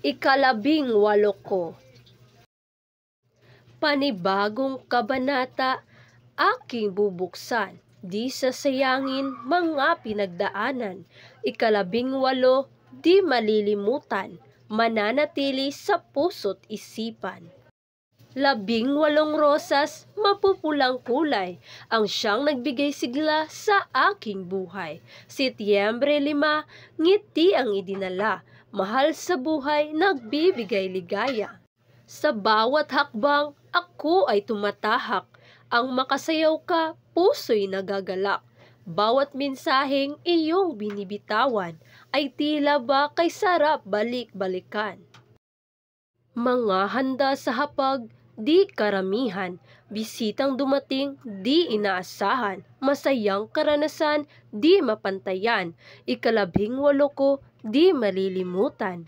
Ikalabing-walo ko. Panibagong kabanata aking bubuksan, di sasayangin mga pinagdaanan. Ikalabing-walo, di malilimutan, mananatili sa puso't isipan. 18 rosas, mapupulang kulay, ang siyang nagbigay sigla sa aking buhay. Setyembre 5, ngiti ang idinala, mahal sa buhay, nagbibigay ligaya. Sa bawat hakbang, ako ay tumatahak, ang makasayaw ka, puso'y nagagalak. Bawat mensaheng iyong binibitawan, ay tila ba kay sarap balik-balikan. Mga handa sa hapag, di karamihan, bisitang dumating, di inaasahan, masayang karanasan, di mapantayan, ikalabing-walo ko, di malilimutan.